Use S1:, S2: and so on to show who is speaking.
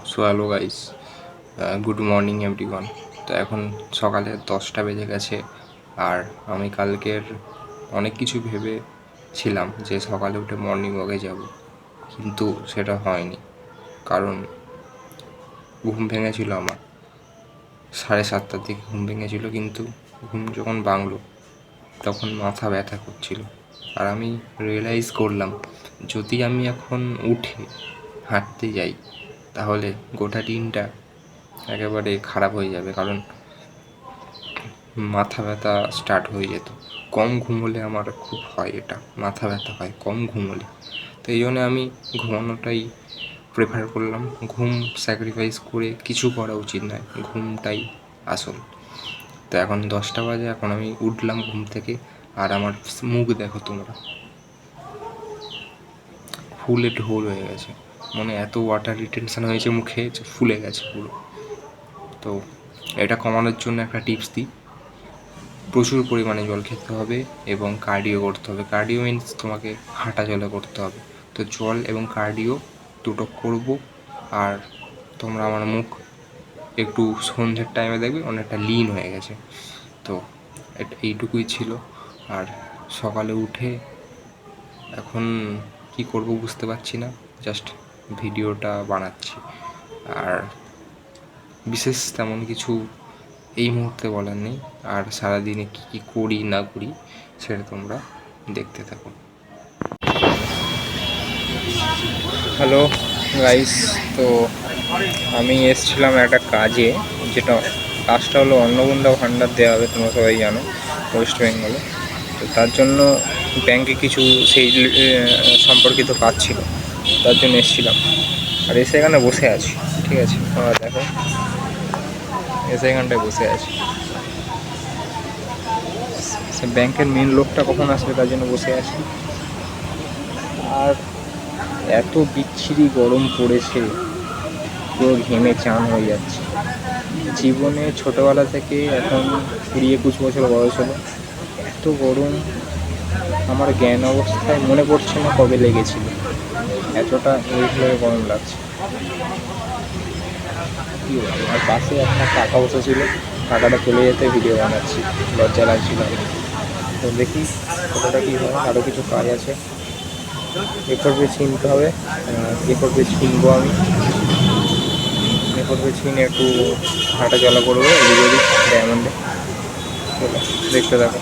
S1: So hello guys, good morning everyone. তো এখন সকালে 10টা বেজে গেছে। আর আমি কালকের অনেক কিছু ভেবেছিলাম যে সকালে উঠে মর্নিং ওয়াকে যাব, কিন্তু সেটা হয়নি। কারণ ঘুম ভেঙেছিল আমার 7:30টার দিকে ঘুম ভেঙেছিল, কিন্তু ঘুম যখন ভাঙলো তখন মাথা ব্যথা করছিল। আর আমি রিয়েলাইজ করলাম, যদি আমি এখন উঠে হাঁটতে যাই তাহলে গোটা দিনটা একেবারে খারাপ হয়ে যাবে, কারণ মাথা ব্যথা স্টার্ট হয়ে যেত। কম ঘুমোলে আমার খুব হয়, এটা মাথা ব্যথা হয় কম ঘুমোলে। তো এই জন্য আমি ঘুমানোটাই প্রেফার করলাম। ঘুম স্যাক্রিফাইস করে কিছু করা উচিত নয়, ঘুমটাই আসল। তো এখন 10টা বাজে, এখন আমি উঠলাম ঘুম থেকে। আর আমার মুখ দেখো তোমরা, ফুলে ঢোল হয়ে গেছে। মানে এত ওয়াটার রিটেনশন হয়েছে মুখে যে ফুলে গেছে পুরো। তো এটা কমানোর জন্য একটা টিপস দিই, প্রচুর পরিমাণে জল খেতে হবে এবং কার্ডিও করতে হবে। কার্ডিও মিন্স তোমাকে হাঁটা চলা করতে হবে। তো জল এবং কার্ডিও দুটো করব। আর তোমরা আমার মুখ একটু সন্ধ্যের টাইমে দেখবে অনেকটা লিন হয়ে গেছে। তো এইটুকুই ছিল। আর সকালে উঠে এখন কি করব বুঝতে পারছি না, জাস্ট ভিডিওটা বানাচ্ছি। আর বিশেষ তেমন কিছু এই মুহূর্তে বলার নেই। আর সারাদিনে কী কী করি না করি সেটা তোমরা দেখতে থাকো। হ্যালো গাইস, তো আমি এসেছিলাম একটা কাজে, যেটা কাজটা হলো অন্নপূর্ণা ভাণ্ডার দেওয়া হবে, তোমরা সবাই জানো, ওয়েস্ট বেঙ্গলে। তো তার জন্য ব্যাংকে কিছু সেই সম্পর্কিত কাজ ছিল, তার জন্য এসেছিলাম। আর এসে এখানে বসে আছি, ঠিক আছে, তোমরা দেখো, এসে এখানটায় বসে আছি। সে ব্যাংকের মেন লোকটা কখন আসবে তার জন্য বসে আছি। আর এত বিচ্ছিরি গরম পড়েছে, পুরো ঘেমে চান হয়ে যাচ্ছে। জীবনে ছোটোবেলা থেকে এখন 20-21 বছর বয়স হলো, এত গরম আমার জ্ঞান অবস্থায় মনে পড়ছে না কবে লেগেছিল, এতটা নির্ভয়ে গরম লাগছে। কী বলবো, আর পাশে একটা কাকা বসেছিল, কাকাটা চলে যেতে ভিডিও বানাচ্ছি, লজ্জা লাগছিল। তো দেখি কতটা কী হয়, আরও কিছু কাজ আছে, এরপর পেজ কিনতে হবে। এরপর পেজ কিনবো আমি, এরপর পেজ কিনে একটু হাঁটা চলা করবো এদিক ওদিক ডায়মন্ডে। চলো দেখতে থাকো।